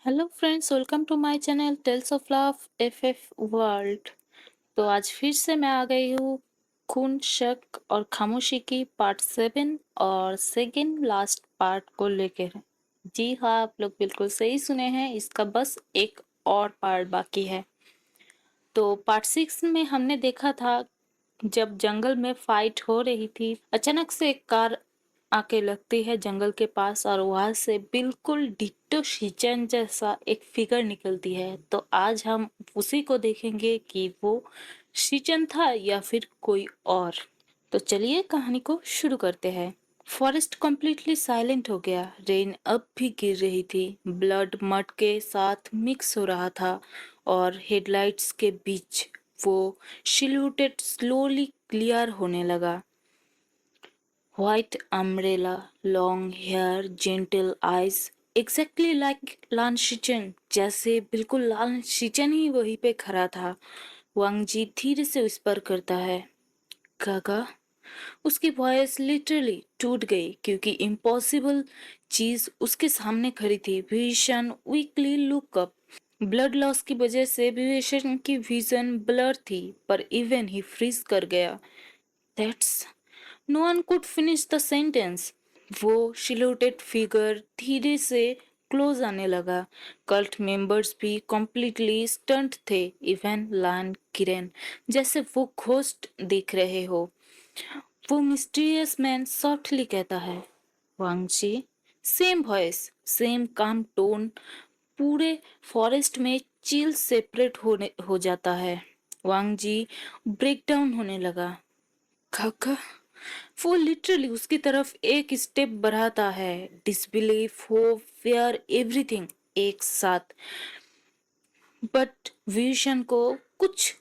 Hello friends, welcome to my channel tales of love FF world. तो आज फिर से मैं आ गई हूँ खून, शक और खामोशी की पार्ट 7 और सेकंड लास्ट पार्ट को लेकर। जी हाँ, आप लोग बिल्कुल सही सुने हैं, इसका बस एक और पार्ट बाकी है। तो पार्ट 6 में हमने देखा था जब जंगल में फाइट हो रही थी, अचानक से एक कार आके लगती है जंगल के पास और वहां से बिल्कुल डिट्टो शिचन जैसा एक फिगर निकलती है। तो आज हम उसी को देखेंगे कि वो शिचन था या फिर कोई और। तो चलिए कहानी को शुरू करते हैं। फॉरेस्ट कंप्लीटली साइलेंट हो गया। रेन अब भी गिर रही थी। ब्लड मड के साथ मिक्स हो रहा था और हेडलाइट्स के बीच वो सिलुटेड स्लोली क्लियर होने लगा। White umbrella, long hair, gentle eyes, exactly like Lan Xichen, जैसे बिल्कुल लान शिचन ही वहीं पे खड़ा था। वांगजी धीरे से विस्पर करता है, काका। उसकी वॉइस लिटरली टूट गई क्योंकि इम्पॉसिबल चीज उसके सामने खड़ी थी। Vibhishan weekly look up. Blood loss की वजह से विभीषण की विजन ब्लर थी, पर इवन ही फ्रीज कर गया। That's no one could finish the sentence. वो सिलुटेड फिगर धीरे से क्लोज आने लगा। कल्ट मेंबर्स भी कंप्लीटली स्टंट थे, इवन लान किरण, जैसे वो घोस्ट देख रहे हो। वो मिस्टीरियस मैन सॉफ्टली कहता है, वांगची। सेम वॉइस, सेम काम टोन। पूरे फॉरेस्ट में चील सेपरेट होने हो जाता है। वांगजी ब्रेक डाउन होने लगा। काका। वो लिटरली उसकी तरफ एक स्टेप बढ़ाता है। डिसबिलीफ, होप, फियर, एवरीथिंग एक साथ। बट विशन को कुछ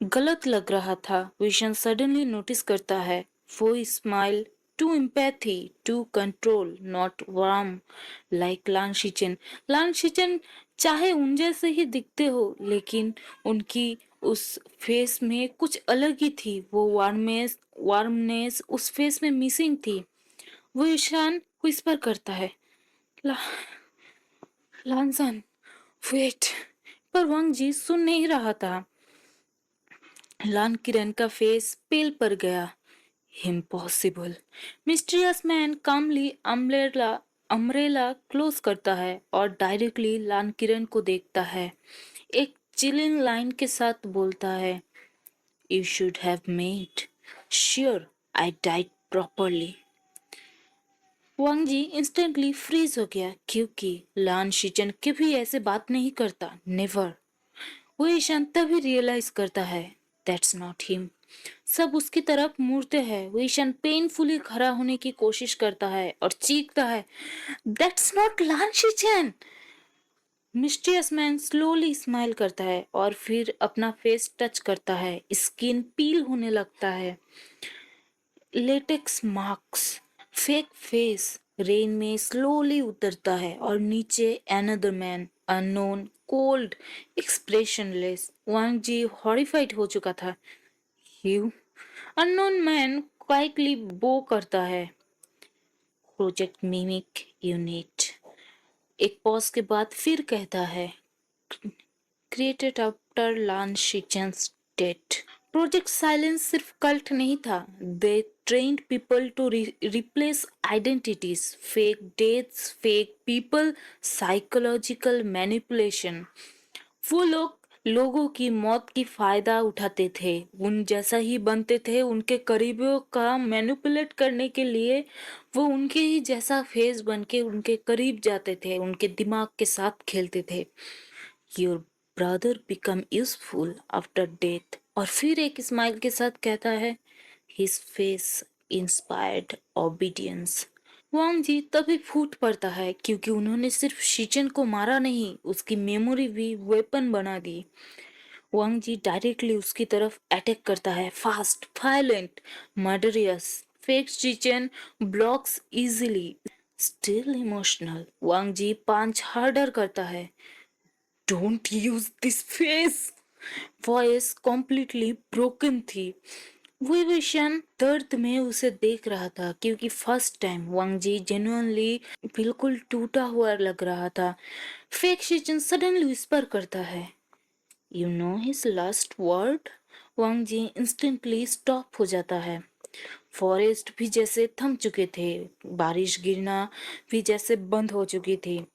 गलत लग रहा था। विशन सडनली नोटिस करता है। वो smile, too empathy, too control, not warm like Lan Xichen. Lan Xichen चाहे उन जैसे ही दिखते हो, लेकिन उनकी उस फेस में कुछ अलग ही थी। वो वार्मनेस उस फेस में मिसिंग थी। वो ईशान विस्पर करता है, ला, लानसन, वेट। पर वांग जी सुन नहीं रहा था। लान किरण का फेस पेल पर गया। इम्पॉसिबल। मिस्टीरियस मैन कामली अम्ब्रेला क्लोज करता है और डायरेक्टली लान किरण को देखता है। एक चिलिंग लाइन के साथ बोलता है, you should have made sure I died properly. Wang ji instantly freeze हो गया क्योंकि लान शिचन कभी ऐसे बात नहीं करता, नेवर। वो ईशान तभी रियलाइज करता है, दैट्स नॉट हिम। सब उसकी तरफ मुड़ते हैं। वो ईशान पेनफुली खड़ा होने की कोशिश करता है और चीखता है, that's not Lan Xichen. Mysterious man slowly smile करता है और फिर अपना फेस टच करता है। स्किन पील होने लगता है। Latex marks, fake face rain में स्लोली उतरता है और नीचे another man, unknown, cold, expressionless. Wangji horrified हो चुका था। You. Unknown man quietly bow करता है, प्रोजेक्ट मिमिक यूनिट। एक पॉज के बाद फिर कहता है, created after Lan Xichen's death. Project silence सिर्फ कल्ट नहीं था, they trained people to replace identities, fake deaths, fake people, psychological manipulation. वो लोग लोगों की मौत की फायदा उठाते थे, उन जैसा ही बनते थे, उनके करीबियों का मैनिपुलेट करने के लिए वो उनके ही जैसा फेस बन के उनके करीब जाते थे, उनके दिमाग के साथ खेलते थे। Your brother become useful after death. और फिर एक स्माइल के साथ कहता है, हिज फेस इंस्पायर्ड ओबीडियंस। वांग जी तभी फूट पड़ता है क्योंकि उन्होंने सिर्फ शिचन को मारा नहीं, उसकी मेमोरी भी वेपन बना दी। वांग जी डायरेक्टली उसकी तरफ अटैक करता है, fast, violent, murderous. Fake Xichen blocks easily, still emotional. Wangji punch harder करता है, don't use this face. Voice completely broken थी। विभीषण दर्द में उसे देख रहा था क्योंकि first time Wangji genuinely बिल्कुल टूटा हुआ लग रहा था। फेक शिजन सडनली विस्पर करता है, you know his last word. Wang ji instantly stop हो जाता है। फॉरेस्ट भी जैसे थम चुके थे, बारिश गिरना भी जैसे बंद हो चुकी थी।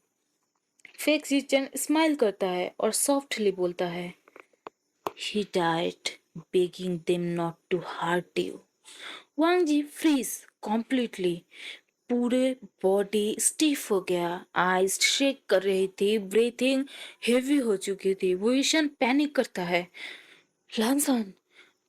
फेक शिजन स्माइल करता है और सॉफ्टली बोलता है, he died begging them not to hurt you। Wang ji freeze completely, पूरे बॉडी स्टिफ हो गया, आइज शेक कर रही थी, ब्रीथिंग हेवी हो चुकी थी। विशन पैनिक करता है, लांसान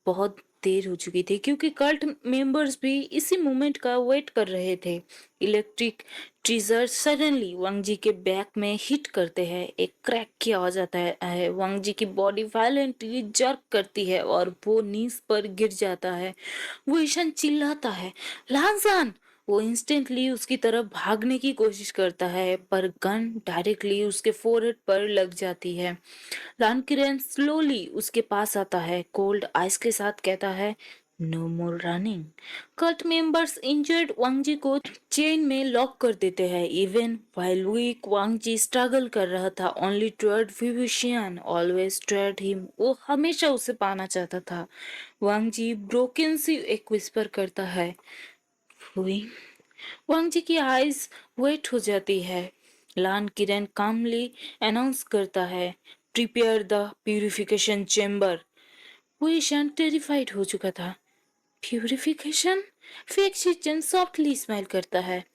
बहुत देर हो चुकी थी क्योंकि कल्ट मेंबर्स भी इसी मोमेंट का वेट कर रहे थे। इलेक्ट्रिक ट्रीजर सडनली वांग जी के बैक में हिट करते हैं, एक क्रैक की आवाज आता है। वांग जी की बॉडी वायलेंटली जर्क करती है और वो नीज पर गिर जाता है। वो ईशान चिल्लाता है, लांसान। वो इंस्टेंटली उसकी तरफ भागने की कोशिश करता है पर गन डायरेक्टली उसके फोरहेड पर लग जाती है। लानकिरेन स्लोली उसके पास आता है, कोल्ड आइस के साथ कहता है, नो मोर रनिंग। कल्ट मेंबर्स इंजर्ड वांगजी को चेन में लॉक कर देते हैं। इवन व्हाइल वीक वांगजी स्ट्रगल कर रहा था only toward Vibhushan, always toward him. वो हमेशा उसे पाना चाहता था। वांगजी ब्रोकन सी एक विस्पर करता है, हुई। वांगजी की आईज वेट हो जाती है। लान किरण कामली अनाउंस करता है, प्रिपेयर द प्यूरिफिकेशन चेम्बर। वो ईशान टेरिफाइड हो चुका था। प्यूरिफिकेशन? फेक शिचन सॉफ्टली स्माइल करता है,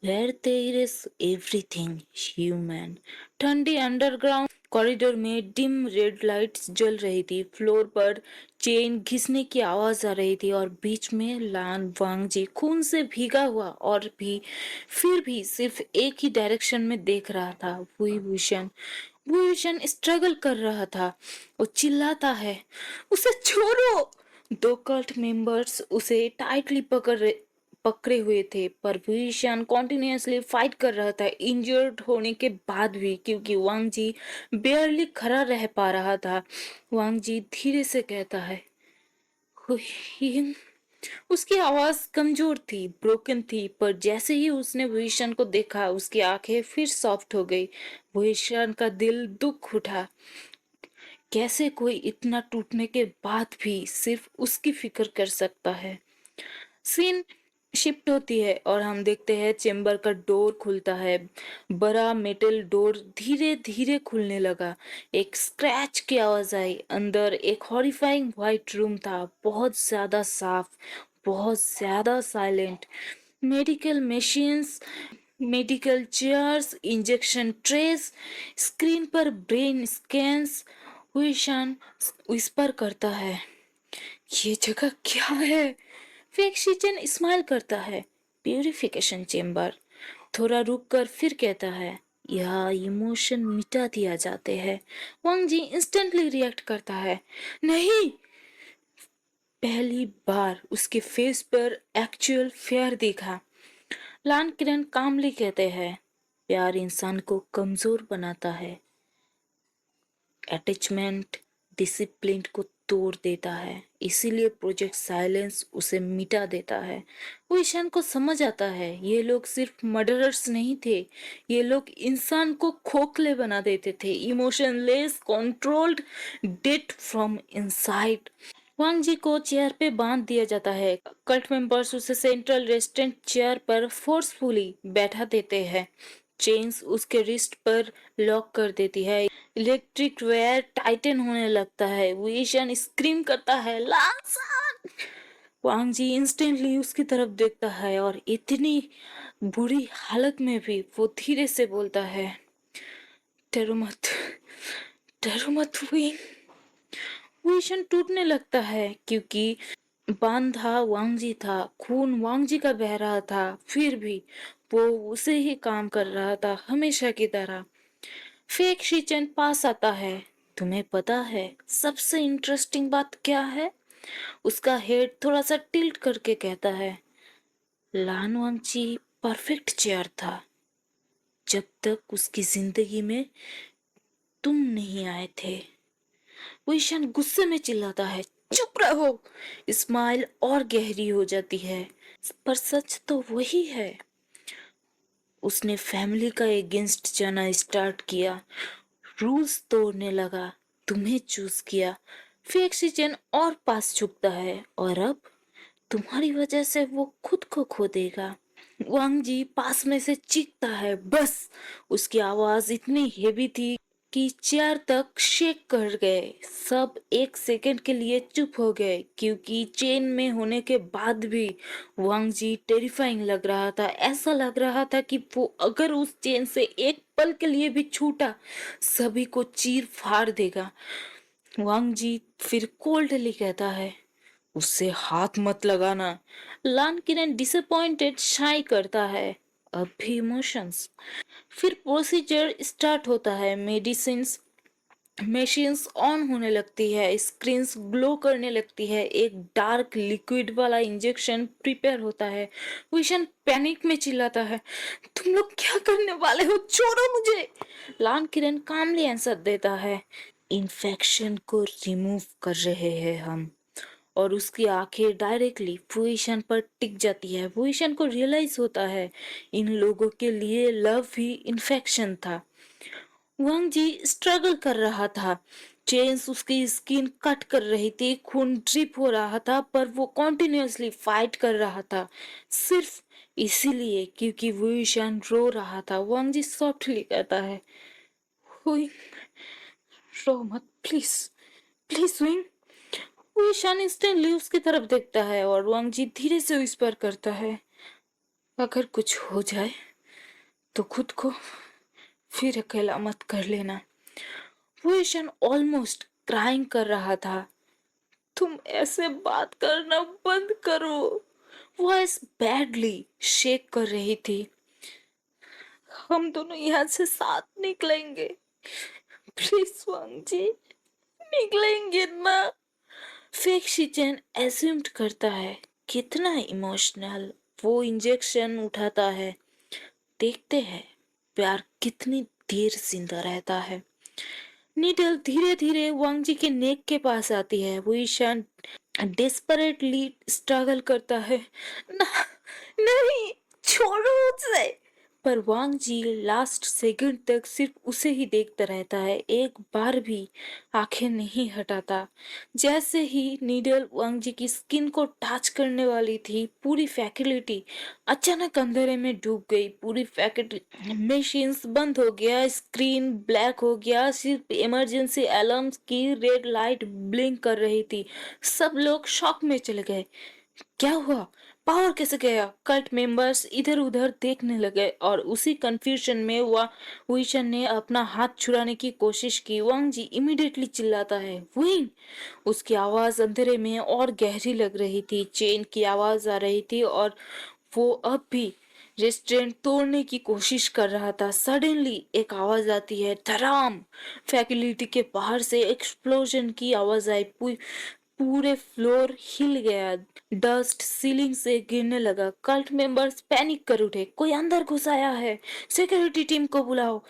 Where there is everything human। ठंडी अंडरग्राउंड कॉरिडोर में डिम रेड लाइट्स जल रही थी, फ्लोर पर चेन घिसने की आवाज आ रही थी और बीच में लान वांगजी खून से भीगा हुआ और भी फिर भी सिर्फ एक ही डायरेक्शन में देख रहा था। भूषण स्ट्रगल कर रहा था। वो चिल्लाता है, उसे छोड़ो। दो कल्ट मेंबर्स उसे टाइटली पकड़े हुए थे पर भूषण कॉन्टिन्यूसली फाइट कर रहा था इंजर्ड होने के बाद भी, क्योंकि वांग जी बेयरली खड़ा रह पा रहा था। वांग जी धीरे से कहता है, "हुई।" उसकी आवाज कमजोर थी, ब्रोकन थी, पर जैसे ही उसने भूषण को देखा उसकी आंखें फिर सॉफ्ट हो गई। भूषण का दिल दुख उठा। कैसे कोई इतना टूटने के बाद भी सिर्फ उसकी फिक्र कर सकता है। सीन शिफ्ट होती है और हम देखते हैं चेम्बर का डोर खुलता है। बड़ा मेटल डोर धीरे धीरे खुलने लगा। एक स्क्रैच की आवाज आई। अंदर एक हॉरिफाइंग व्हाइट रूम था, बहुत ज्यादा साफ, बहुत ज्यादा silent. Medical machines, medical chairs, injection trace, screen पर ब्रेन स्कैन्स। विशान विस्पर करता है, ये जगह क्या है? फेक्शिचन स्माइल करता है, प्यूरिफिकेशन चेम्बर। थोड़ा रुक कर फिर कहता है, यह इमोशन मिटा दिया जाते हैं। वांग जी इंस्टेंटली रिएक्ट करता है, नहीं। पहली बार उसके फेस पर एक्चुअल फेयर दिखा। लान किरण कामली कहते हैं, प्यार इंसान को कमजोर बनाता है, अटैचमेंट डिसिप्लिन को तोड़ देता है, इसीलिए प्रोजेक्ट साइलेंस उसे मिटा देता है। वो ईशान को समझ आता है, ये लोग सिर्फ मर्डरर्स नहीं थे, ये लोग इंसान को खोखले बना देते थे, emotionless, controlled, dead from inside. Wangji को चेयर पे बांध दिया जाता है। कल्ट मेंबर्स उसे सेंट्रल रेस्टेंट चेयर पर फोर्सफुली बैठा देते हैं। चेन्स उसके रिस्ट पर लॉक कर देती है। इलेक्ट्रिक वायर टाइटन होने लगता है। विशन स्क्रीम करता है, लांसन। वांग जी इंस्टेंटली उसकी तरफ देखता है और इतनी बुरी हालत में भी वो धीरे से बोलता है, डरो मत, डरो मत विंग। विशन टूटने लगता है क्योंकि बांधा वांगजी था, खून वांगजी का बह रहा था, फिर भी वो उसे ही काम कर रहा था हमेशा की तरह। फेक शिचन पास आता है, तुम्हें पता है सबसे इंटरेस्टिंग बात क्या है? उसका हेड थोड़ा सा टिल्ट करके कहता है, लान वांगजी परफेक्ट चेयर था जब तक उसकी जिंदगी में तुम नहीं आए थे। वो ईशान गुस्से में चिल्लाता है, चुप रहो। स्माइल और गहरी हो जाती है, पर सच तो वही है। उसने फैमिली का अगेंस्ट जाना स्टार्ट किया, रूल्स तोड़ने लगा, तुम्हें चूज किया। फिर ऑक्सीजन और पास झुकता है और अब तुम्हारी वजह से वो खुद को खो देगा। वांग जी पास में से चीखता है, बस। उसकी आवाज इतनी हेवी थी कि चेयर तक शेक कर गए। सब एक सेकंड के लिए चुप हो गए, क्योंकि चेन में होने के बाद भी वांग जी टेरिफाइंग लग रहा था। ऐसा लग रहा था कि वो अगर उस चेन से एक पल के लिए भी छूटा, सभी को चीर फाड़ देगा। वांग जी फिर कोल्डली कहता है, उससे हाथ मत लगाना। लान किरण डिसअपॉइंटेड शाई करता है, अब भी इमोशंस। फिर प्रोसीजर स्टार्ट होता है। मेडिसिन मशीन्स ऑन होने लगती है, स्क्रीन्स ग्लो करने लगती है, एक डार्क लिक्विड वाला इंजेक्शन प्रिपेयर होता है। विशन पैनिक में चिल्लाता है, तुम लोग क्या करने वाले हो, छोड़ो मुझे। लान किरण कामली आंसर देता है, इन्फेक्शन को रिमूव कर रहे हैं हम। और उसकी आंखें डायरेक्टली पोजीशन पर टिक जाती है। पोजीशन को रियलाइज होता है, इन लोगों के लिए लव ही इन्फेक्शन था। वांग जी स्ट्रगल कर रहा था, चेन्स उसकी स्किन कट कर रही थी, खून ड्रिप हो रहा था, पर वो कॉन्टिन्यूअसली फाइट कर रहा था, सिर्फ इसीलिए क्योंकि वो ईशान रो रहा था। वांग जी सॉफ्टली कहता है, हुई, रो मत प्लीज, प्लीज हुई। वो ईशान इंस्टेंटली उसकी तरफ देखता है और वांग जी धीरे से विस्पर करता है, अगर कुछ हो जाए तो खुद को फिर अकेला मत कर लेना। वो ईशान ऑलमोस्ट क्राइंग कर रहा था, तुम ऐसे बात करना बंद करो। वॉइस बैडली शेक कर रही थी, हम दोनों यहाँ से साथ निकलेंगे, प्लीज वांग जी, निकलेंगे ना। फेक शिचन एज्यूम्ड करता है, कितना इमोशनल। वो इंजेक्शन उठाता है, देखते हैं प्यार कितनी देर जिंदा रहता है। नीडल धीरे धीरे वांग जी के नेक के पास आती है। वो ईशान डेस्परेटली स्ट्रगल करता है, ना, नहीं, छोड़ो उसे। पर वांग जी लास्ट सेकंड तक सिर्फ उसे ही देखता रहता है, एक बार भी आंखें नहीं हटाता। जैसे ही नीडल वांग जी की स्किन को टच करने वाली थी, पूरी फैकल्टी अचानक अंधेरे में डूब गई। पूरी फैकल्टी मशीन्स बंद हो गया, स्क्रीन ब्लैक हो गया, सिर्फ इमरजेंसी अलार्म्स की रेड लाइट ब्लिंक कर रही थी। सब लोग शॉक में चले गए, क्या हुआ, पावर कैसे गया। कल्ट मेंबर्स इधर उधर देखने लगे और उसी कंफ्यूजन में विशन ने अपना हाथ छुड़ाने की कोशिश की। वांग जी इमीडिएटली चिल्लाता है, विंग। उसकी आवाज अंधेरे में और गहरी लग रही थी, चेन की आवाज आ रही थी और वो अब भी रेस्टोरेंट तोड़ने की कोशिश कर रहा था। सडनली एक आवाज आती है, धड़ाम। फैकल्टी के बाहर से एक्सप्लोजन की आवाज आई, पूरे फ्लोर हिल गया, डस्ट सीलिंग से गिरने लगा। कल्ट मेंबर्स पैनिक कर उठे, कोई अंदर घुस आया है, सिक्योरिटी टीम को बुलाओ,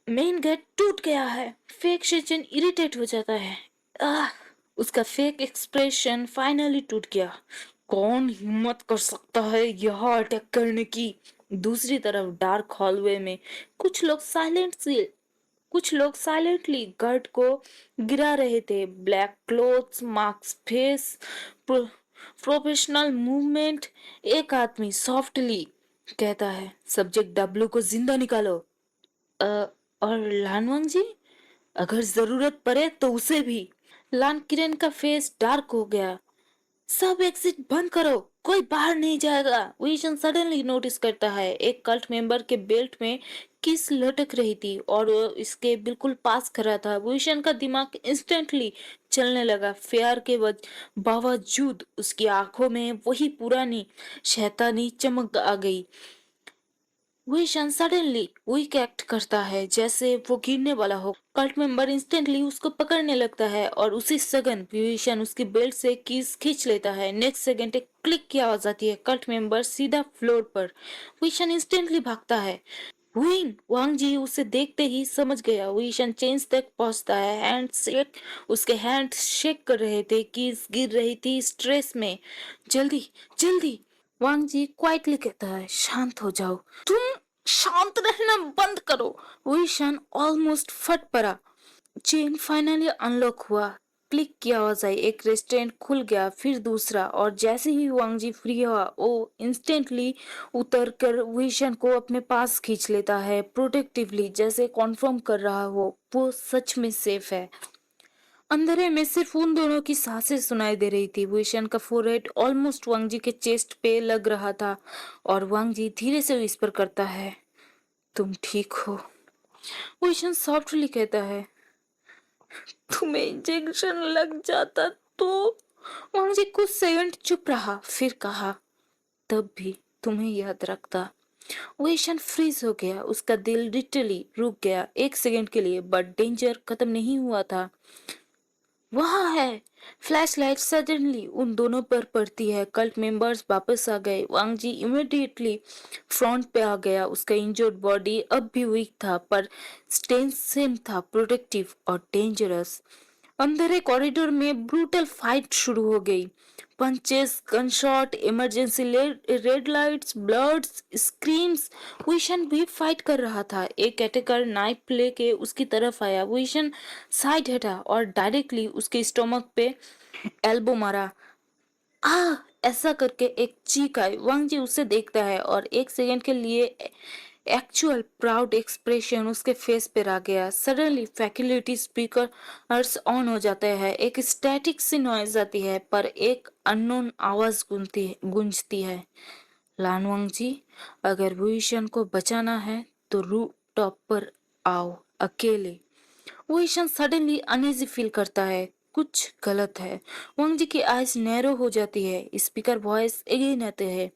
मेन गेट टूट गया है। फेक शेचन इरिटेट हो जाता है, आह। उसका फेक एक्सप्रेशन फाइनली टूट गया, कौन हिम्मत कर सकता है यहाँ अटैक करने की। दूसरी तरफ डार्क हॉलवे में कुछ लोग साइलेंटली गार्ड को गिरा रहे थे। Black clothes, mask, face, professional movement. एक आदमी सॉफ्टली कहता है, सब्जेक्ट डब्लू को जिंदा निकालो। अ, और लानवांग जी, अगर जरूरत पड़े तो उसे भी। लान किरण का फेस डार्क हो गया, सब एग्जिट बंद करो, कोई बाहर नहीं जाएगा। विशन सडनली नोटिस करता है, एक कल्ट मेंबर के बेल्ट में किस लटक रही थी और वो इसके बिल्कुल पास खड़ा था। विशन का दिमाग इंस्टेंटली चलने लगा। फेयर के बावजूद उसकी आंखों में वही पुरानी शैतानी चमक आ गई। विशन सडनली वीक एक्ट करता है, जैसे वो गिरने वाला हो। कल्ट मेंबर इंस्टेंटली उसको पकड़ने लगता है और उसी सेकंड विशन उसकी बेल्ट से कीज खींच लेता है। नेक्स्ट सेकंड एक क्लिक की आवाज आती है, कल्ट मेंबर सीधा फ्लोर पर। विशन इंस्टेंटली भागता है, हुइन वांग जी उसे देखते ही समझ गया। विशन चेंज तक पहुंचता है। उसके हैंड शेक कर रहे थे, कीज गिर रही थी स्ट्रेस में। जल्दी जल्दी, वांग जी क्वाइटली कहता है, शांत हो जाओ। तुम शांत रहना बंद करो। विशन ऑलमोस्ट फट पड़ा। चेन फाइनली अनलॉक हुआ। क्लिक की आवाज आई, एक रेस्टोरेंट खुल गया, फिर दूसरा, और जैसे ही वांगजी फ्री हुआ वो इंस्टेंटली उतर कर विशन को अपने पास खींच लेता है, प्रोटेक्टिवली, जैसे कॉन्फर्म कर रहा हो वो सच में सेफ है। अंधेरे में सिर्फ उन दोनों की सांसें सुनाई दे रही थी। विशन का फोरहेड ऑलमोस्ट वांगजी के चेस्ट पे लग रहा था और वांगजी धीरे से विस्पर करता है, तुम ठीक हो? विशन सॉफ्टली कहता है, तुम्हें इंजेक्शन लग जाता तो। वहां से कुछ सेकंड चुप रहा, फिर कहा, तब भी तुम्हें याद रखता। ओएशन फ्रीज हो गया, उसका दिल लिटरली रुक गया एक सेकंड के लिए, बट डेंजर खत्म नहीं हुआ था। वहाँ है। फ्लैशलाइट सडनली उन दोनों पर पड़ती है। कल्ट मेंबर्स वापस आ गए। वांगजी इमिडिएटली फ्रंट पे आ गया। उसका इंजर्ड बॉडी अब भी वीक था, पर स्टेन सेम था, प्रोटेक्टिव और डेंजरस। अंधेरे कॉरिडोर में ब्रूटल फाइट शुरू हो गई। Punches, gunshot, emergency red lights, bloods, screams. Vishan भी फाइट कर रहा था। एक अटैकर नाइफ लेके उसकी तरफ आया। विशन साइड हटा और डायरेक्टली उसके स्टोमक पे एल्बो मारा। आ, ऐसा करके एक चीख आई। वांग जी उसे देखता है और एक सेकंड के लिए एक्चुअल प्राउड एक्सप्रेशन उसके फेस पर आ गया। सडनली फैकल्टी स्पीकर्स ऑन हो जाते हैं। एक स्टैटिक सी नॉइज आती है, पर एक अननोन आवाज गूंजती है, लानवांग जी, अगर भूषण को बचाना है तो रूफ टॉप पर आओ, अकेले। वोइशन सडनली अनईजी फील करता है, कुछ गलत है। वांग जी की आईज नैरो हो जाती है। स्पीकर वॉइस अगेन आते हैं,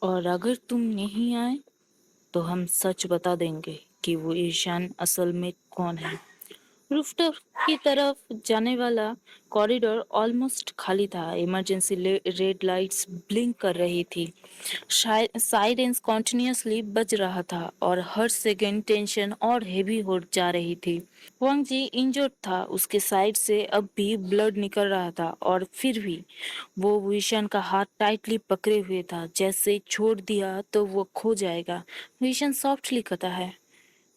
और अगर तुम नहीं आए तो हम सच बता देंगे कि वो ईशान असल में कौन है। रूफटॉप की तरफ जाने वाला कॉरिडोर ऑलमोस्ट खाली था। इमरजेंसी रेड लाइट्स ब्लिंक कर रही थी। साइरेंस कॉन्टिन्यूसली बज रहा था और हर सेकेंड टेंशन और हेवी हो जा रही थी। वांग जी इंजर्ड था, उसके साइड से अब भी ब्लड निकल रहा था, और फिर भी वो विशन का हाथ टाइटली पकड़े हुए था, जैसे छोड़ दिया तो वो खो जाएगा। विशन सॉफ्टली कहता है,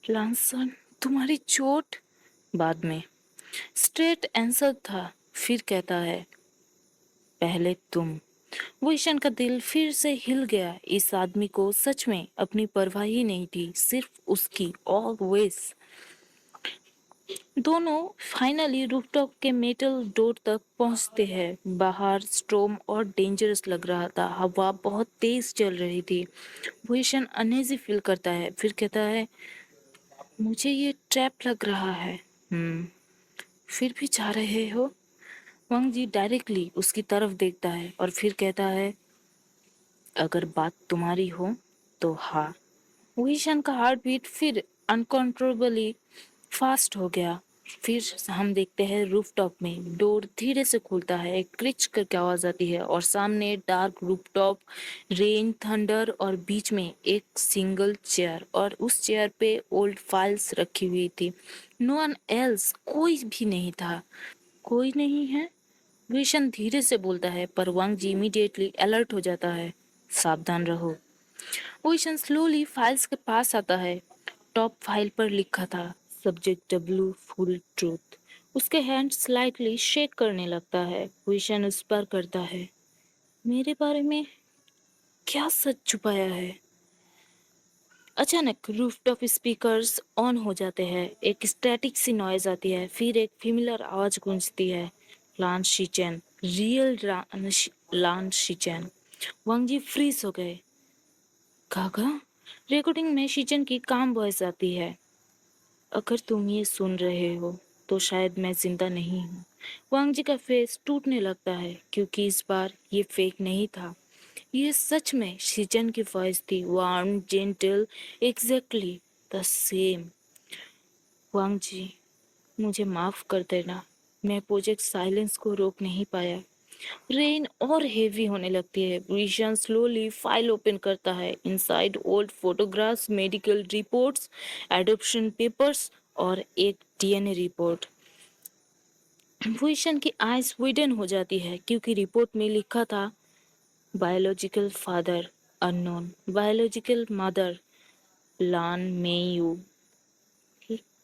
लांसन, तुम्हारी चोट? बाद में स्ट्रेट आंसर था। फिर कहता है, पहले तुम। विशन का दिल फिर से हिल गया। इस आदमी को सच में अपनी परवाह ही नहीं थी, सिर्फ उसकी ऑलवेज। दोनों फाइनली रूफटॉप के मेटल डोर तक पहुंचते हैं। बाहर स्ट्रोम और डेंजरस लग रहा था। हवा बहुत तेज चल रही थी। विशन अनईजी फील करता है, फिर कहता है, मुझे ये ट्रैप लग रहा है। फिर भी जा रहे हो? वांग जी डायरेक्टली उसकी तरफ देखता है और फिर कहता है, अगर बात तुम्हारी हो तो हाँ। विशन का हार्ट बीट फिर अनकंट्रोलेबली फास्ट हो गया। फिर हम देखते हैं रूफटॉप में डोर धीरे से खुलता है, एक क्रिच करके आवाज आती है, और सामने डार्क रूफटॉप, रेन, थंडर, और बीच में एक सिंगल चेयर, और उस चेयर पे ओल्ड फाइल्स रखी हुई थी। नो वन एल्स, कोई भी नहीं था। कोई नहीं है? विशन धीरे से बोलता है, पर वांग जी इमीडिएटली अलर्ट हो जाता है, सावधान रहो। विशन स्लोली फाइल्स के पास आता है। टॉप फाइल पर लिखा था, सब्जेक्ट डब्ल्यू, फुल ट्रूथ। उसके हैंड स्लाइटली शेक करने लगता है। विशन उस पर करता है, मेरे बारे में क्या सच छुपाया है? अचानक रूफटॉप स्पीकर्स ऑन हो जाते हैं। एक स्टैटिक सी नॉइज आती है, फिर एक फेमिलियर आवाज गूंजती है, लान शीचेन, लान शीचेन। वांग जी फ्रीज हो गए। कागा? रिकॉर्डिंग में शीचेन की काम वॉइस आती है, अगर तुम ये सुन रहे हो तो शायद मैं जिंदा नहीं हूँ। वांग जी का फेस टूटने लगता है, क्योंकि इस बार ये फेक नहीं था। ये सच में शीचन की वॉइस थी, warm, gentle, exactly the same. Wangji, मुझे माफ कर देना, मैं प्रोजेक्ट साइलेंस को रोक नहीं पाया। रेन और हेवी होने लगती है। विशन स्लोली फाइल ओपन करता है। Inside old photographs, medical reports, adoption papers और एक डीएनए रिपोर्ट। विशन की आईज विडन हो जाती है क्योंकि रिपोर्ट में लिखा था biological father unknown, biological mother Lan Meiyu.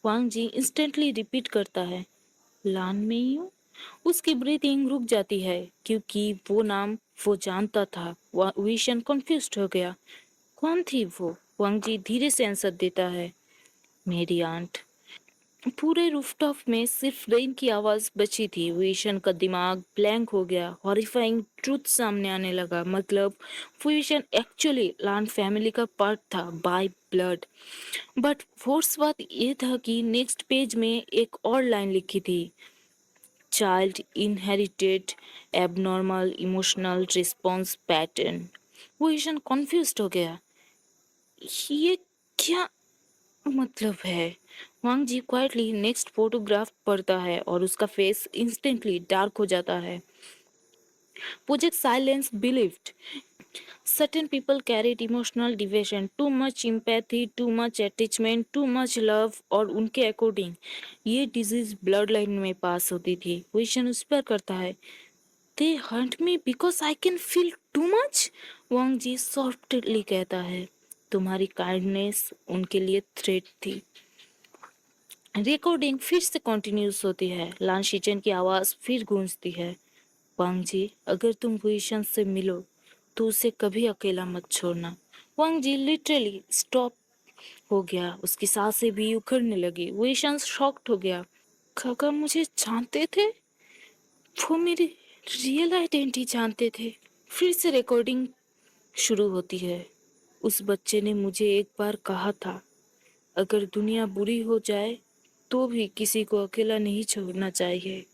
वांग जी इंस्टेंटली रिपीट करता है, लान मेयू। उसकी ब्रीथिंग रुक जाती है क्योंकि वो नाम वो जानता था। विशन कंफ्यूज हो गया। कौन थी वो? वांग जी धीरे से आंसर देता है, मेरी आंट। पूरे रूफटॉप में सिर्फ रेन की आवाज बची थी। विशन का दिमाग ब्लैंक हो गया। हॉरिफाइंग ट्रूथ सामने आने लगा। मतलब विशन एक्चुअली लान फैमिली का पार्ट था बाय ब्लड। बट फोर्स बात ये था कि नेक्स्ट पेज में एक और लाइन लिखी थी, child inherited abnormal emotional response pattern. Vishan confused हो गया। ये क्या मतलब है? Wang ji quietly next photograph पढ़ता है और उसका फेस इंस्टेंटली डार्क हो जाता है। Project silence believed certain people carried emotional division, too much empathy, too much attachment, too much love, और उनके अकॉर्डिंग ये डिजीज ब्लड लाइन में पास होती थी। क्वेश्चन उस पर करता है, they hurt me because I can feel too much. Wang ji softly कहता है, तुम्हारी काइंडनेस उनके लिए थ्रेट थी। रिकॉर्डिंग फिर से कंटिन्यूस होती है। लान शीचन की आवाज फिर गूंजती है, वांग जी अगर तुम विशन से मिलो तो उसे कभी अकेला मत छोड़ना। वांग जी लिटरली स्टॉप हो गया। उसकी सांसें भी उखड़ने लगी। विशन शॉक्ड हो गया। काका मुझे जानते थे? वो मेरी रियल आइडेंटिटी जानते थे? फिर से रिकॉर्डिंग शुरू होती है। उस बच्चे ने मुझे एक बार कहा था, अगर दुनिया बुरी हो जाए तो भी किसी को अकेला नहीं छोड़ना चाहिए।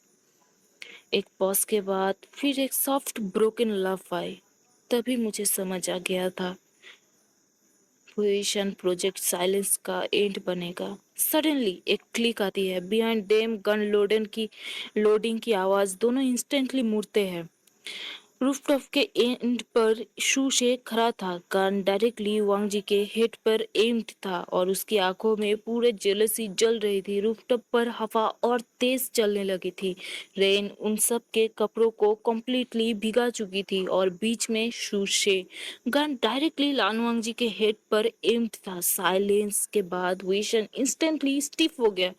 एक पॉज के बाद फिर एक सॉफ्ट ब्रोकन लव आई। तभी मुझे समझ आ गया था पोजीशन प्रोजेक्ट साइलेंस का एंड बनेगा। सडनली एक क्लिक आती है। बिहाइंड देम गन लोडिंग की आवाज। दोनों इंस्टेंटली मुड़ते हैं। रूफटॉप के एंड पर शू शे खड़ा था। गन डायरेक्टली वांग जी के हेड पर एम्ड था और उसकी आंखों में पूरे जेलसी जल रही थी। रूफटॉप पर हवा और तेज चलने लगी थी। रेन उन सब के कपड़ों को कंप्लीटली भिगा चुकी थी और बीच में शू शे। गन डायरेक्टली लानवांग जी के हेड पर एम्ड था। साइलेंस के बाद विशन इंस्टेंटली स्टिफ हो गया।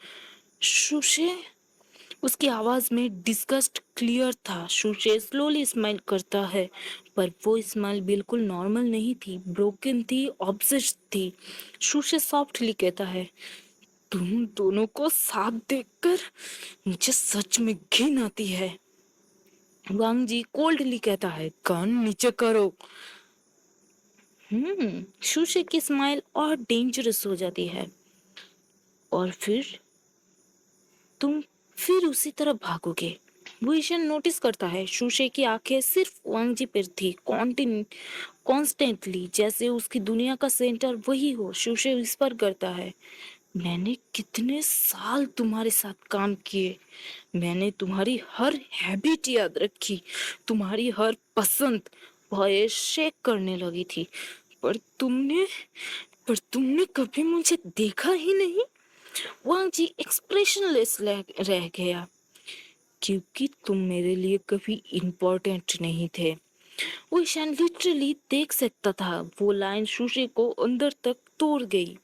शू शे? उसकी आवाज में डिस्गस्ट क्लियर था। सुशे स्लोली स्माइल करता है, पर वो स्माइल बिल्कुल नॉर्मल नहीं थी, ब्रोकन थी, ऑब्सेस्ड थी। सुशे सॉफ्टली कहता है, तुम दोनों को साथ देखकर मुझे सच में घिन आती है। वांग जी कोल्डली कहता है, गन नीचे करो। सुशे की स्माइल और डेंजरस हो जाती है। और फिर तुम फिर उसी तरफ भागोगे। भूषण नोटिस करता है शुशे की आंखें सिर्फ वांग जी पर थी, कॉन्स्टेंटली, जैसे उसकी दुनिया का सेंटर वही हो। शुशे विस्पर करता है, मैंने कितने साल तुम्हारे साथ काम किए। मैंने तुम्हारी हर हैबिट याद रखी, तुम्हारी हर पसंद। भय शेक करने लगी थी, पर तुमने पर तुमने कभी मुझे देखा ही नहीं। वांग जी एक्सप्रेशनलेस रह गया, क्योंकि तुम मेरे लिए कभी इम्पोर्टेंट नहीं थे। वो ईशान लिटरली देख सकता था। वो लाइन सुशे को अंदर तक तोड़ गई।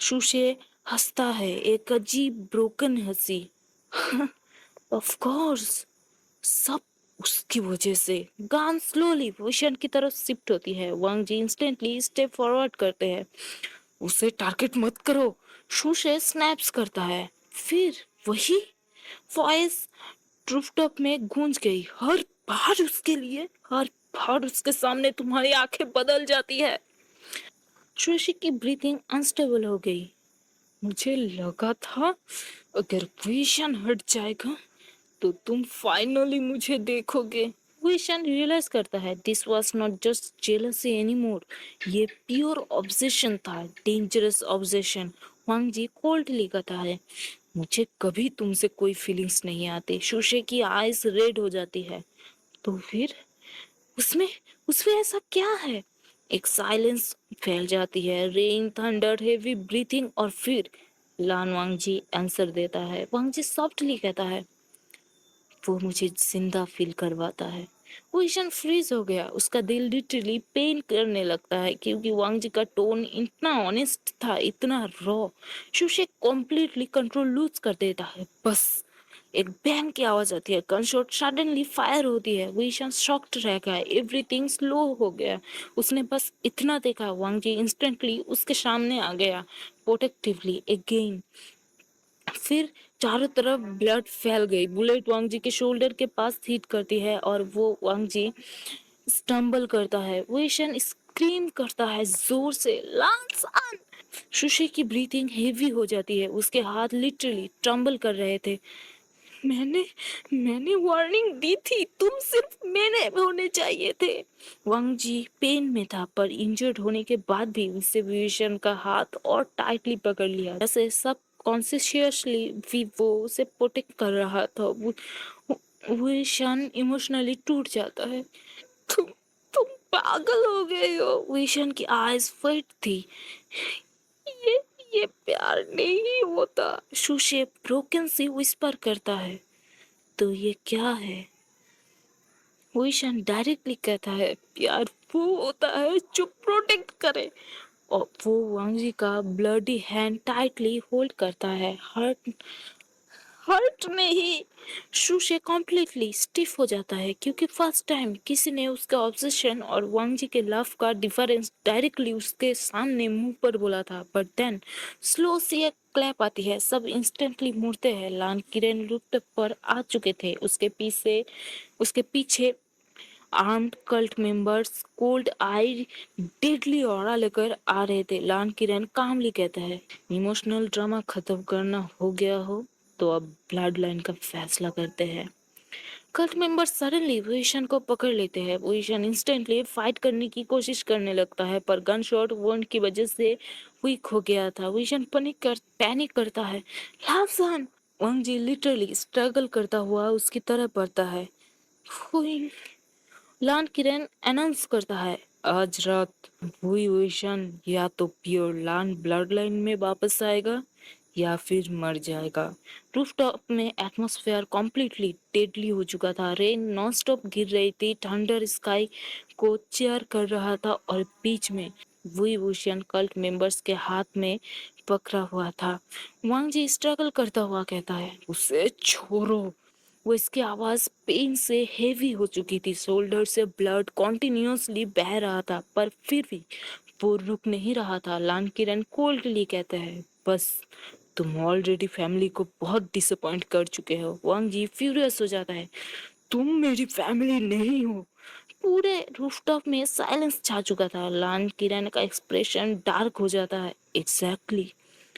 सुशे हंसता है, एक अजीब ब्रोकन हंसी। ऑफ कोर्स, सब उसकी वजह से। गान स्लोली विशन की तरफ शिफ्ट होती है। वांग जी इंस्टेंटली स्टेप फॉरवर्ड करते हैं। उसे टारगेट मत करो, सुशे स्नैप्स करता है। फिर वही वॉइस रूफटॉप में गूंज गई, हर बार उसके सामने तुम्हारी आंखें बदल जाती है। शशि की ब्रीथिंग अनस्टेबल हो गई। मुझे लगा था अगर विशन हट जाएगा तो तुम फाइनली मुझे देखोगे। विशन रियलाइज करता है this was not just jealousy anymore, ये प्योर ऑब्सेशन था, डेंजरस ऑब्सेशन। वांग जी कोल्डली कहता है, मुझे कभी तुमसे कोई फीलिंग्स नहीं आती। शुशे की आईज रेड हो जाती है। तो फिर उसमें उसमें ऐसा क्या है? एक साइलेंस फैल जाती है, रेन, थंडर, हेवी ब्रीथिंग, और फिर लान वांगजी आंसर देता है। वांगजी सॉफ्टली कहता है, वो मुझे जिंदा फील करवाता है। वो ईशान फ्रीज हो गया, उसका दिल लिटरली पेन करने लगता है क्योंकि वांगजी का टोन इतना ऑनेस्ट था, इतना रॉ। शुशे कॉम्प्लीटली कंट्रोल लूज कर देता है। बस एक बैंग की आवाज आती है, गन शॉट सडनली फायर होती है। वो ईशान शॉक्ड रह गया, एवरीथिंग स्लो हो गया। उसने बस इतना देखा, वांगजी इंस्टेंटली उसके सामने आ गया, प्रोटेक्टिवली अगेन। फिर चारों तरफ ब्लड फैल गई। बुलेट वांगजी के शोल्डर के पास हिट करती है और वो वांगजी स्टम्बल करता है। वेशन स्क्रीम करता है जोर से, लांसान। सुशी की ब्रीथिंग हेवी हो जाती है, उसके हाथ लिटरली ट्रम्बल कर रहे थे। मैंने मैंने वार्निंग दी थी, तुम सिर्फ मैंने होने चाहिए थे। वांग जी पेन में था, पर इंजर्ड होने के बाद भी उससे विवेशन का हाथ और टाइटली पकड़ लिया, जैसे सब कॉन्शियसली भी वो उसे प्रोटेक्ट कर रहा था। विवेशन इमोशनली टूट जाता है। तुम तुम पागल हो गए हो। विवेशन की आईज फेट थी। ये ये प्यार नहीं होता, सुशे ब्रोकन सी विस्पर करता है। तो ये क्या है? विशन डायरेक्टली कहता है, प्यार वो होता है जो प्रोटेक्ट करे। और वो वांगजी का ब्लडी हैंड टाइटली होल्ड करता है। हर्ट हर्ट नहीं। शुशे कॉम्प्लीटली स्टिफ हो जाता है क्योंकि फर्स्ट टाइम किसी ने उसका ऑब्सेशन और वांगजी के लव का डिफरेंस डायरेक्टली उसके सामने मुंह पर बोला था। बट देन स्लो सी एक क्लैप आती है, सब इंस्टेंटली मुड़ते हैं। लान किरण रुट पर आ चुके थे, उसके पीछे armed cult members cold I deadly aura लेकर आ रहे थे। लान किरण कामली कहता है, इमोशनल ड्रामा खत्म करना हो गया हो तो अब ब्लड लाइन का फैसला करते हैं। कल्ट मेंबर्स सडनली वोइशन को पकड़ लेते हैं। वोइशन इंस्टेंटली फाइट करने की कोशिश करने लगता है, पर गन शॉट वोंड की वजह से वीक हो गया था। वोइशन पैनिक करता है। लाफ्सान वांग जी लिटरली स्ट्रगल करता हुआ उसकी तरफ बढ़ता है। लान किरण अनाउंस करता है, आज रात वही विशन या तो प्योर लान ब्लड लाइन में वापस आएगा या फिर मर जाएगा। रूफटॉप में एटमॉस्फेयर कॉम्प्लीटली डेडली हो चुका था। रेन नॉनस्टॉप गिर रही थी, थंडर स्काई को चेयर कर रहा था और बीच में वही विशन कल्ट मेंबर्स के हाथ में पकड़ा हुआ था। वांग जी स्ट्रगल करता हुआ कहता है, उसे छोड़ो। वो इसकी आवाज पेन से हेवी हो चुकी थी, शोल्डर से ब्लड कॉन्टिन्यूसली बह रहा था, पर फिर भी वो रुक नहीं रहा था। लान किरण कोल्डली कहते हैं, बस तुम ऑलरेडी फैमिली को बहुत डिसअपॉइंट कर चुके हो। वांग जी फ्यूरियस हो जाता है, तुम मेरी फैमिली नहीं हो। पूरे रूफटॉप में साइलेंस छा चुका था। लान किरण का एक्सप्रेशन डार्क हो जाता है, एग्जैक्टली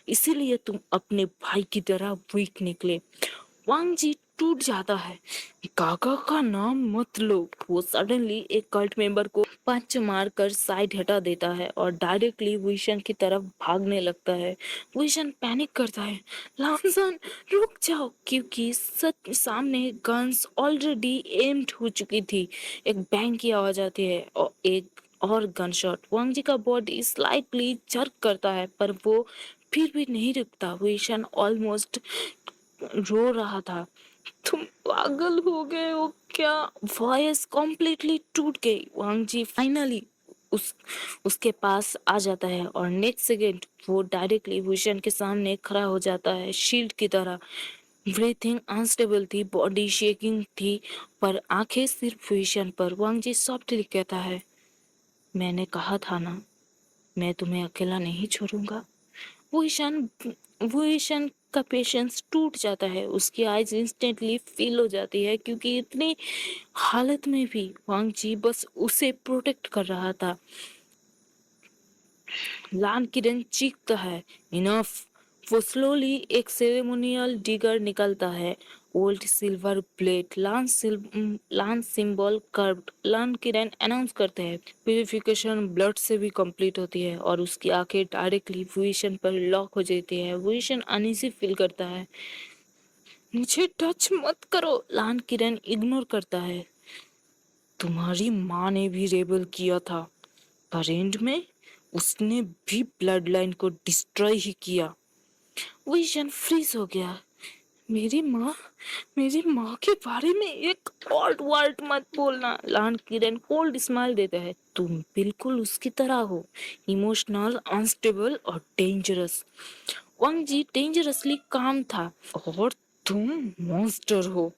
इसीलिए तुम अपने भाई की तरह वीक निकले। वांग जी टूट जाता है, काका का नाम मत लो। वो सडनली एक कल्ट मेंबर को पंच मार कर साइड हटा देता है और डायरेक्टली विशन की तरफ भागने लगता है। विशन पैनिक करता है, लामसन रुक जाओ, क्योंकि सच सामने गन्स ऑलरेडी एम्ड हो चुकी थी। एक बैंग की आवाज आती है और एक और गन शॉट। वांग जी का बॉडी स्लाइटली जर्क करता है, पर वो फिर भी नहीं रुकता। विशन ऑलमोस्ट रो रहा था, तुम पागल हो गए हो क्या? वॉइस कॉम्प्लीटली टूट गई। वांग जी फाइनली उस उसके पास आ जाता है और नेक्स्ट सेकेंड वो डायरेक्टली विशन के सामने खड़ा हो जाता है, शील्ड की तरह। ब्रीथिंग अनस्टेबल थी, बॉडी शेकिंग थी, पर आंखें सिर्फ विशन पर। वांग जी सॉफ्टली कहता है, मैंने कहा था ना, मैं तुम्हें अकेला नहीं छोड़ूंगा। वो ईशान वो ईशान का पेशेंस टूट जाता है, उसकी आईज इंस्टेंटली फील हो जाती है क्योंकि इतनी हालत में भी वांग जी बस उसे प्रोटेक्ट कर रहा था। लान किरण चीखता है, इनफ। वो स्लोली एक सेरेमोनियल डिगर निकलता है, ओल्ड सिल्वर प्लेट, लान सिंबल कर्व्ड। लान किरण अनाउंस करते हैं, प्यूरिफिकेशन ब्लड से भी कंप्लीट होती है, और उसकी आंखें डायरेक्टली विशन पर लॉक हो जाती है। विशन अनईजी फील करता है, मुझे टच मत करो। लान किरण इग्नोर करता है, तुम्हारी माँ ने भी रेबल किया था, पर एंड में उसने भी ब्लड लाइन को डिस्ट्रॉय ही किया। विजन फ्रीज हो गया। मेरी माँ मेरी माँ के बारे में एक और वर्ड मत बोलना। लान किरण कोल्ड स्माइल देता है। तुम बिल्कुल उसकी तरह हो, इमोशनल, अनस्टेबल और डेंजरस। वांग जी डेंजरसली काम था और तुम मॉन्स्टर हो।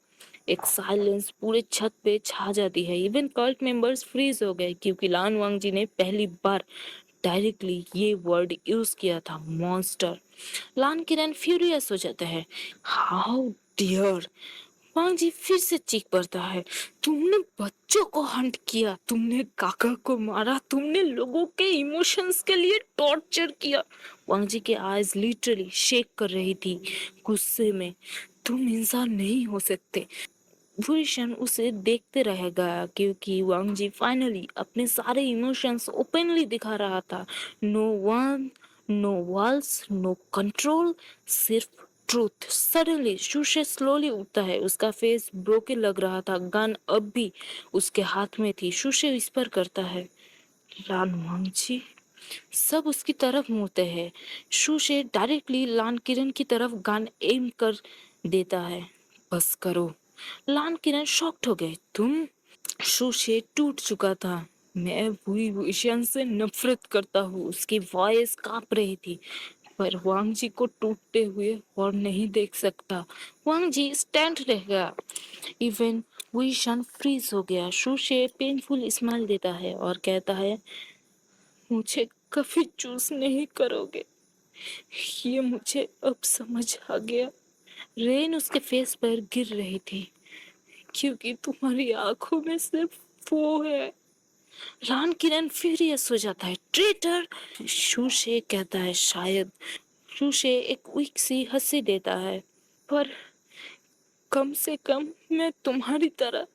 एक साइलेंस पूरे छत पे छा जाती है। इवन कल्ट मेंबर्स फ्रीज हो गए क्योंकि लान वांग जी ने पहली बार डायरेक्टली ये वर्ड यूज किया था, मॉन्स्टर। लान किरण फ्यूरियस हो जाता है। How dear. वांग जी फिर से चीख पड़ता है। तुमने बच्चों को हंट किया, तुमने काका को मारा, तुमने लोगों के इमोशंस के लिए टॉर्चर किया। वांग जी के आईज लिटरली शेक कर रही थी गुस्से में। तुम इंसान नहीं हो सकते। भूषण उसे देखते रह गया क्योंकि वांग जी फाइनली अपने सारे इमोशंस ओपनली दिखा रहा था। No one, no walls, no control, सिर्फ ट्रूथ। सडनली शुशे स्लोली उठता है। उसका फेस ब्रोकन लग रहा था। गन अब भी उसके हाथ में थी। शुशे विस्पर करता है, लान वांग जी। सब उसकी तरफ मुड़ते हैं। शुशे डायरेक्टली लान किरण की तरफ गन एम कर देता है। बस करो। लान किरण शॉक्ड हो गए। तुम। शुशे टूट चुका था। मैं हुई विषयन से नफरत करता हूँ। उसकी वॉइस कांप रही थी। पर वांग जी को टूटते हुए और नहीं देख सकता। वांग जी स्टैंड रह गया। इवन विशन फ्रीज हो गया। शुशे पेनफुल स्माइल देता है और कहता है, मुझे कभी चूज नहीं करोगे। ये मुझे अब समझ आ गया। रेन उसके फेस पर गिर रही थी क्योंकि तुम्हारी आंखों में सिर्फ वो है। रान किरण फ्यूरियस हो जाता है। ट्रेटर। शूशे कहता है, शायद। शूशे एक वीक सी हंसी देता है। पर कम से कम मैं तुम्हारी तरह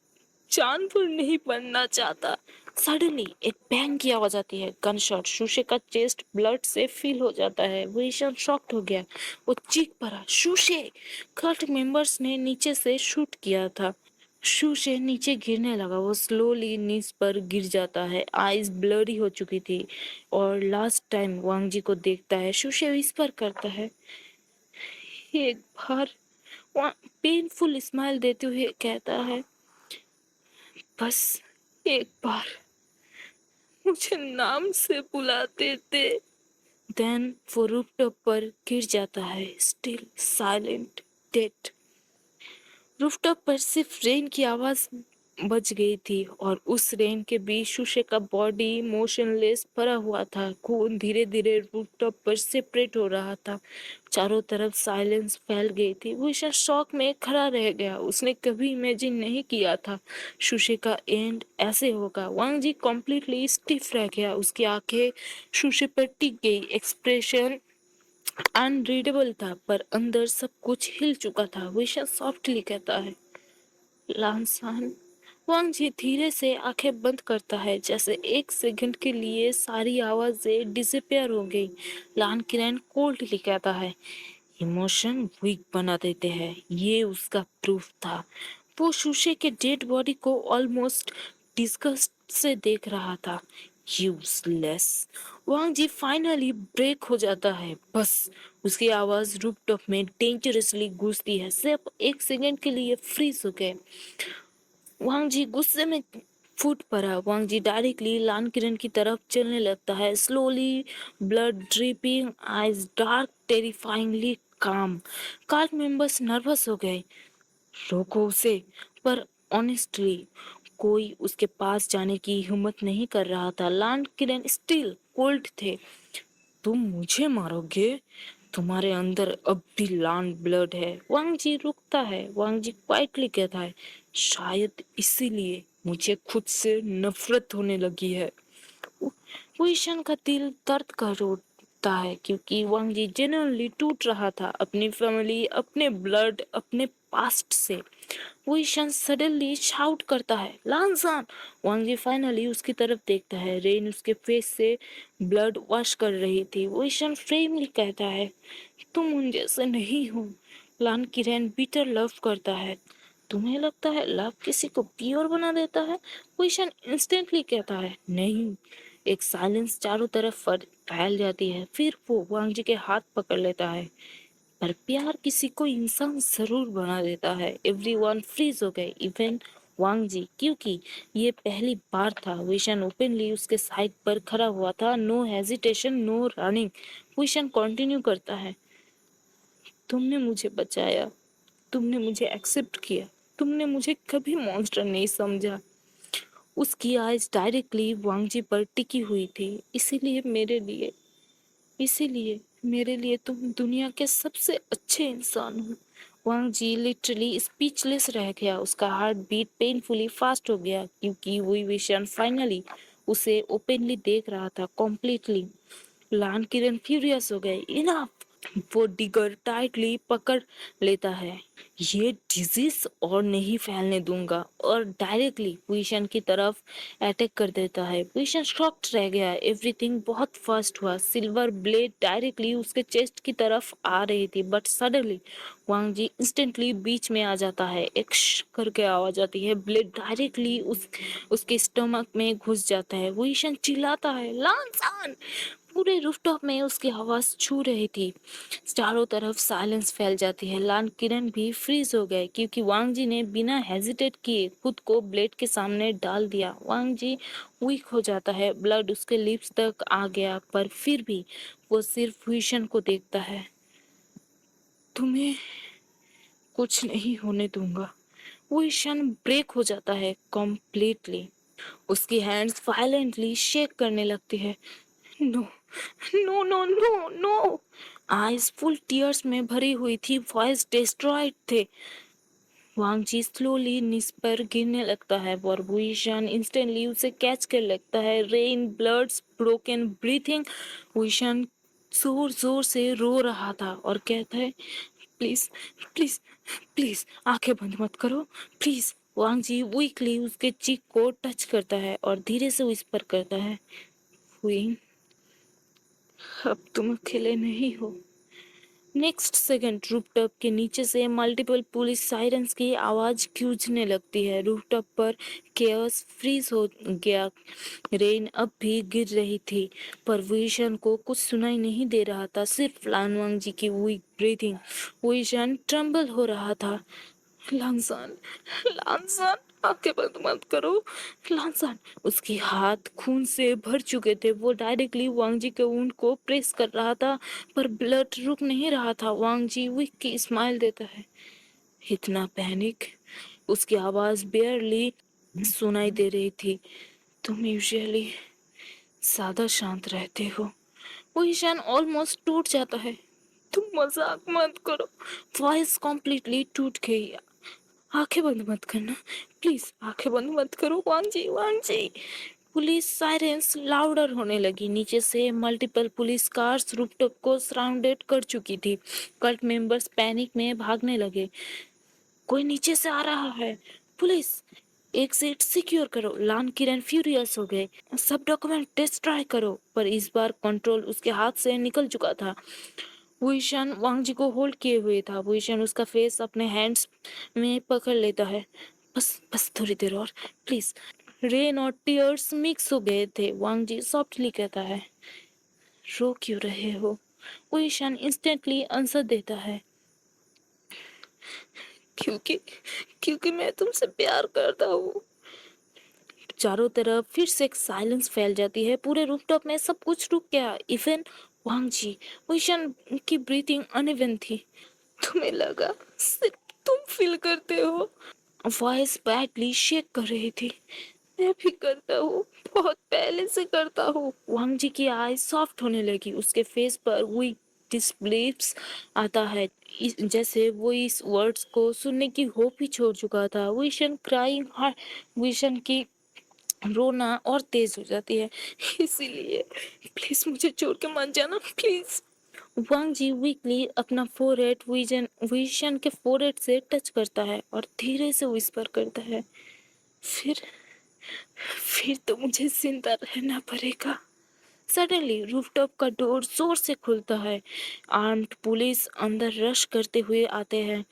जानवर नहीं बनना चाहता। सडनली एक बैंग की आवाज आती है। Gun shot. शूशे का चेस्ट ब्लड से फिल हो जाता है। वो ईशान शॉक्ड हो गया। वो चीख पड़ा, शूशे। कल्ट मेंबर्स ने नीचे से शूट किया था। शूशे नीचे गिरने लगा। वो स्लोली नीज पर गिर जाता है। आईज ब्लरी हो चुकी थी और लास्ट टाइम वांग जी को देखता है। शूशे विस्पर करता है, एक बार। पेनफुल स्माइल देते हुए कहता है, बस एक बार मुझे नाम से बुलाते थे। देन वो रूफटॉप पर गिर जाता है, स्टिल साइलेंट, डेड। रूफटॉप पर सिर्फ रेन की आवाज बज गई थी और उस रेन के बीच शुशे का बॉडी मोशनलेस पड़ा हुआ था। खून धीरे धीरे रूफटॉप पर सेपरेट हो रहा था। चारों तरफ साइलेंस फैल गई थी। वो ईशा शॉक में खड़ा रह गया। उसने कभी इमेजिन नहीं किया था शुशे का एंड ऐसे होगा। वांग जी कॉम्प्लीटली स्टिफ रह गया। उसकी आंखें शुशे पर टिक गई। एक्सप्रेशन अनरीडेबल था पर अंदर सब कुछ हिल चुका था। विशा सॉफ्टली कहता है, लानसान। वांग जी धीरे से आंखें बंद करता है, जैसे एक सेकंड के लिए सारी आवाजें डिसअपियर हो गई। लान किरण कोल्डली कहता है, इमोशन वीक बना देते हैं। ये उसका प्रूफ था। वो शुशे के डेड बॉडी को ऑलमोस्ट डिस्गस्ट से देख रहा था। यूजलेस। वांग जी फाइनली ब्रेक हो जाता है। बस। उसकी आवाज रूफटॉप में डेंजरसली गूंजती है। सिर्फ एक सेकंड के लिए फ्रीज हो गए। वांग जी गुस्से में फूट पड़ा। वांग जी डायरेक्टली लान किरण की तरफ चलने लगता है। Slowly, blood dripping, eyes dark, terrifyingly calm. Cult members nervous हो गए। रोको उसे। पर ऑनेस्टली कोई उसके पास जाने की हिम्मत नहीं कर रहा था। लान किरण स्टिल कोल्ड थे। तुम मुझे मारोगे? तुम्हारे अंदर अब भी लान ब्लड है। वांग जी रुकता है। वांग जी क्वाइटली कहता है, शायद इसीलिए मुझे खुद से नफरत होने लगी है। विशन का दिल दर्द कर उठता है क्योंकि वांग जी जेन्युइनली टूट रहा था अपनी फैमिली, अपने ब्लड, अपने पास्ट से। विशन सडनली शाउट करता है, लानसान। वांग जी फाइनली उसकी तरफ देखता है। रेन उसके फेस से ब्लड वॉश कर रही थी। विशन फ्रेमली कहता है, तुम उन जैसे नहीं हो। लान किरण बिटर लव करता है। तुम्हें लगता है लव किसी को प्योर बना देता है? क्वेश्चन इंस्टेंटली कहता है नहीं। एक साइलेंस चारों तरफ फैल जाती है, फिर वो वांग जी के हाथ पकड़ लेता है। पर प्यार किसी को इंसान जरूर बना देता है। एवरीवन फ्रीज हो गए, इवन वांग जी, क्योंकि ये पहली बार था विशन ओपनली उसके साइड पर खड़ा हुआ था। No hesitation, no running. Vishan continue करता है, तुमने मुझे बचाया, तुमने मुझे एक्सेप्ट किया, तुमने मुझे कभी मॉन्स्टर नहीं समझा। उसकी आइज डायरेक्टली वांगजी पर टिकी हुई थी। इसीलिए मेरे लिए तुम दुनिया के सबसे अच्छे इंसान हो। वांग जी लिटरली स्पीचलेस रह गया। उसका हार्ट बीट पेनफुली फास्ट हो गया क्योंकि वही विशन फाइनली उसे ओपनली देख रहा था कॉम्प्लीटली। लान किरण फ्यूरियस हो गए। इनफ! वो डिगर टाइटली पकड़ लेता है। ये डिजीज और नहीं फैलने दूंगा, और डायरेक्टली विशन की तरफ अटैक कर देता है। विशन शॉक्ड रह गया। एवरीथिंग बहुत फास्ट हुआ। सिल्वर ब्लेड डायरेक्टली उसके चेस्ट की तरफ आ रही थी, but suddenly Wang ji instantly बीच में आ जाता है। एक करके आवाज आती है। ब्लेड डायरेक्टली उसके स्टमक में घुस जाता है। विशन चिल्लाता है, लांसान! पूरे रूफटॉप में उसकी आवाज छू रही थी। चारों तरफ साइलेंस फैल जाती है। लाल किरण भी फ्रीज हो गए क्योंकि वांग जी ने बिना हेजिटेट किए खुद को ब्लेड के सामने डाल दिया। वांग जी वीक हो जाता है। ब्लड उसके लिप्स तक आ गया, पर फिर भी वो सिर्फ विशन को देखता है। तुम्हें कुछ नहीं होने दूंगा। विशन ब्रेक हो जाता है कम्प्लीटली। उसकी हैंड्स वायलेंटली शेक करने लगती है। No, no, no, no, no! Eyes full tears में भरी हुई थी। वॉइस डिस्ट्रॉयड थे। वांगजी स्लोली नीज पर गिरने लगता है और विशन इंस्टेंटली उसे कैच कर लगता है। Rain, bloods, broken breathing. Vishan जोर जोर से रो रहा था और कहता है, प्लीज, प्लीज, प्लीज आंखें बंद मत करो, प्लीज। वांगजी वीकली उसके चीक को टच करता है और धीरे से विस्पर करता है, हुई, अब तुम अकेले नहीं हो। नेक्स्ट सेकंड रूफटॉप के नीचे से मल्टीपल पुलिस सायरन्स की आवाज गूंजने लगती है। रूफटॉप पर केओस फ्रीज हो गया। रेन अब भी गिर रही थी, पर विशन को कुछ सुनाई नहीं दे रहा था, सिर्फ लानवांग जी की वीक ब्रीथिंग। विशन ट्रम्बल हो रहा था। लांसान, लांसान, आंखें बंद मत करो, लांसान। उसके हाथ खून से भर चुके थे। वो डायरेक्टली वांगजी के वुंड को प्रेस कर रहा था, पर ब्लड रुक नहीं रहा था। वांगजी वीक की स्माइल देता है। इतना पैनिक? उसकी आवाज बेयरली सुनाई दे रही थी। तुम यूजुअली ज्यादा शांत रहते हो। वो ईशान ऑलमोस्ट टूट जाता है। तुम मजाक मत करो। वॉइस कॉम्प्लीटली टूट गई। आंखें बंद मत करना, प्लीज आंखें बंद मत करो, वांजी, वांजी। पुलिस साइरेंस लाउडर होने लगी। नीचे से मल्टीपल पुलिस कार्स रूफटॉप को सराउंडेड कर चुकी थी। कल्ट मेंबर्स पैनिक में भागने लगे। कोई नीचे से आ रहा है, पुलिस! एक सीट सिक्योर करो। लान किरण फ्यूरियस हो गए। सब डॉक्यूमेंट डिस्ट्रॉय करो। पर इस बार कंट्रोल उसके हाथ से निकल चुका था। वुईशन वांगजी को होल्ड किए हुए था। वुईशन उसका फेस अपने हैंड्स में पकड़ लेता है। बस बस थोड़ी देर और, प्लीज। रेन और टीयर्स मिक्स हो गए थे। वांगजी सॉफ्टली कहता है, रो क्यों रहे हो? वुईशन इंस्टेंटली आंसर देता है, क्योंकि क्योंकि मैं तुमसे प्यार करता हूँ। चारों तरफ फिर से एक साइलेंस फैल जाती है। पूरे रूफटॉप में सब कुछ रुक गया, इवन वांगजी। वुईशन की ब्रीथिंग अनइवन थी। तुम्हें लगा सिर्फ तुम फील करते हो? वॉइस बैडली शेक कर रही थी। मैं भी करता हूँ, बहुत पहले से करता हूँ। वांग जी की आईज सॉफ्ट होने लगी। उसके फेस पर वीक डिस्बिलीव्स आता है, जैसे वो इस वर्ड्स को सुनने की होप ही छोड़ चुका था। Vision crying heart. विशन की रोना और तेज हो जाती है। इसीलिए प्लीज मुझे छोड़ के मत जाना, प्लीज। वांग जी वीकली अपना फोरहेड विशन के फोरहेड से टच करता है और धीरे से विस्पर करता है, फिर फिर तो मुझे जिंदा रहना पड़ेगा। सडनली रूफटॉप का डोर जोर से खुलता है। आर्म्ड पुलिस अंदर रश करते हुए आते हैं।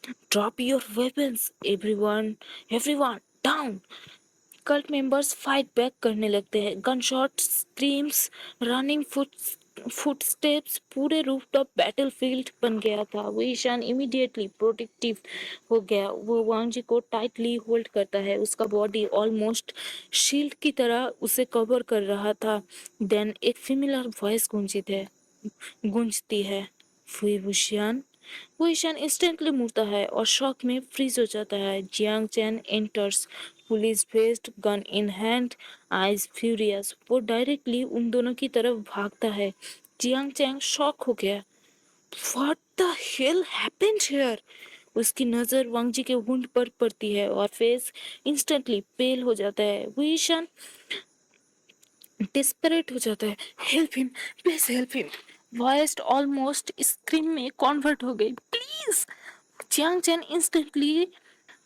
Drop your weapons everyone, everyone down. Cult members fight back करने लगते हैं। Gun shot, screams, running footsteps, पूरे रूफटॉप बैटलफील्ड बन गया था। ईशान इमीडिएटली प्रोटेक्टिव हो गया। वो वांग जी को टाइटली होल्ड करता है। उसका बॉडी ऑलमोस्ट शील्ड की तरह उसे कवर कर रहा था। देन एक फेमिलियर वॉइस गूंजती है, फुई वुशियान। वो ईशान इंस्टेंटली मुड़ता है और शॉक में फ्रीज हो जाता है। Jiang chain enters, police waste, gun in hand, eyes furious. वो डायरेक्टली उन दोनों की तरफ भागता है। जियांग चैंग शॉक हो गया। What the hell happened here? उसकी नजर वांग जी के वुंड पर पड़ती है और फेस इंस्टेंटली पेल हो जाता है। वो ईशान डिस्परेट हो जाता है। Help him, please help him. Voice almost scream में कन्वर्ट हो गई। प्लीज। चियांग चैन इंस्टेंटली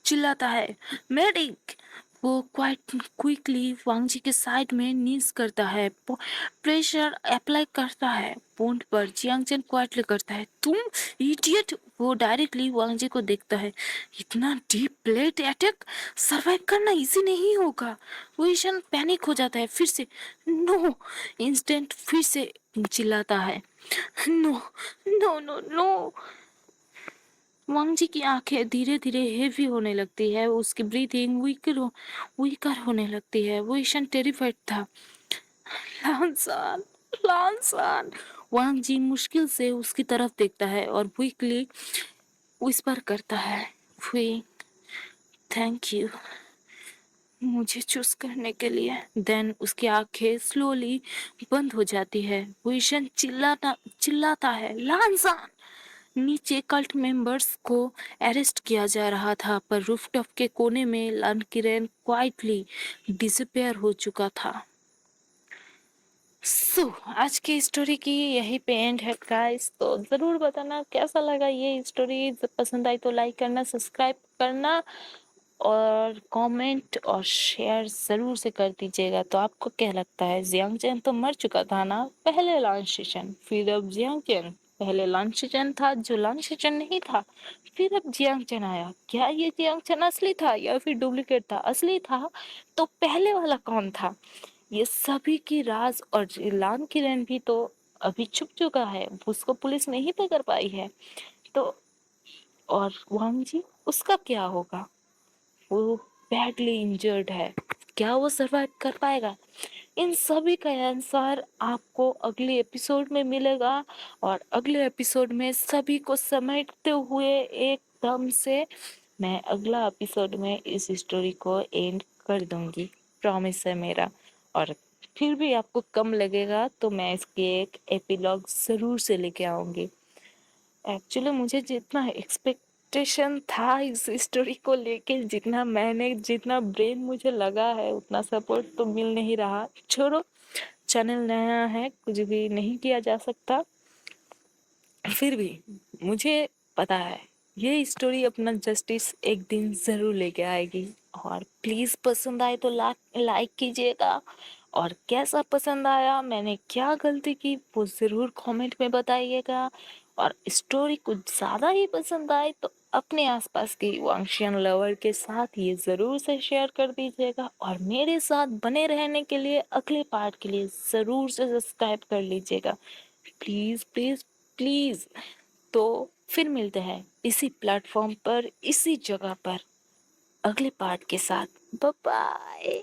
चिल्लाता है, मेडिक। वो क्वाइट क्विकली वांग जी के साइड में नीज करता है, प्रेशर अप्लाई करता है पोंट पर। जियांग चैन क्वाइटली करता है, तुम इडियट। वो डायरेक्टली वांग जी को देखता है। इतना डीप ब्लेड अटैक सरवाइव करना इजी नहीं होगा। वो ईशान पैनिक हो जाता है। फिर से नो, इंस्टेंट फिर से चिल्लाता है, नो नो नो नो। वांग जी की आंखें धीरे धीरे हेवी होने लगती है। उसकी ब्रीथिंग वीकर होने लगती है। वो ईशान टेरिफाइड था। लांसान, लांसान। वांग जी मुश्किल से उसकी तरफ देखता है और वीकली विस्पर करता है, वी थैंक यू मुझे चूज करने के लिए। देन उसकी आंखें स्लोली बंद हो जाती है। वो ईशान चिल्लाता है, लांसान। नीचे कल्ट मेंबर्स को अरेस्ट किया जा रहा था, पर रूफटॉप के कोने में लन किरेन क्वाइटली डिसअपेयर हो चुका था। आज की स्टोरी की यही पे एंड है गाइस। तो ज़रूर बताना कैसा लगा ये स्टोरी। पसंद आई तो लाइक करना, सब्सक्राइब करना और कमेंट और शेयर ज़रूर से कर दीजिएगा। तो आपको क्या लगता है, जियांग चैन तो मर चुका था ना पहले लॉन्च सेशन, फिर अब जियांग चैन। पहले लॉन्च सेशन था जो लॉन्च सेशन नहीं था, फिर अब जियांग चैन आया। क्या ये जियांग चैन असली था या फिर डुप्लीकेट था? असली था तो पहले वाला कौन था? ये सभी की राज। और लान किरण भी तो अभी छुप चुका है, उसको पुलिस नहीं पकड़ पाई है। तो और वांग जी, उसका क्या होगा? वो बैडली इंजर्ड है, क्या वो सरवाइव कर पाएगा? इन सभी का आंसर आपको अगले एपिसोड में मिलेगा। और अगले एपिसोड में सभी को समेटते हुए एकदम से मैं अगला एपिसोड में इस स्टोरी को एंड कर दूंगी, प्रॉमिस है मेरा। और फिर भी आपको कम लगेगा तो मैं इसके एक एपिलॉग ज़रूर से लेके आऊंगी। एक्चुअली मुझे जितना एक्सपेक्टेशन था इस स्टोरी को लेके, जितना ब्रेन मुझे लगा है, उतना सपोर्ट तो मिल नहीं रहा। छोड़ो, चैनल नया है, कुछ भी नहीं किया जा सकता। फिर भी मुझे पता है ये स्टोरी अपना जस्टिस एक दिन ज़रूर लेके आएगी। और प्लीज़ पसंद आए तो लाइक कीजिएगा। और कैसा पसंद आया, मैंने क्या गलती की, वो ज़रूर कमेंट में बताइएगा। और स्टोरी कुछ ज़्यादा ही पसंद आए तो अपने आसपास की वांशियन लवर के साथ ये ज़रूर से शेयर कर दीजिएगा। और मेरे साथ बने रहने के लिए अगले पार्ट के लिए ज़रूर से सब्सक्राइब कर लीजिएगा। Please please please. तो फिर मिलते हैं इसी प्लेटफॉर्म पर, इसी जगह पर, अगले पार्ट के साथ। Bye bye.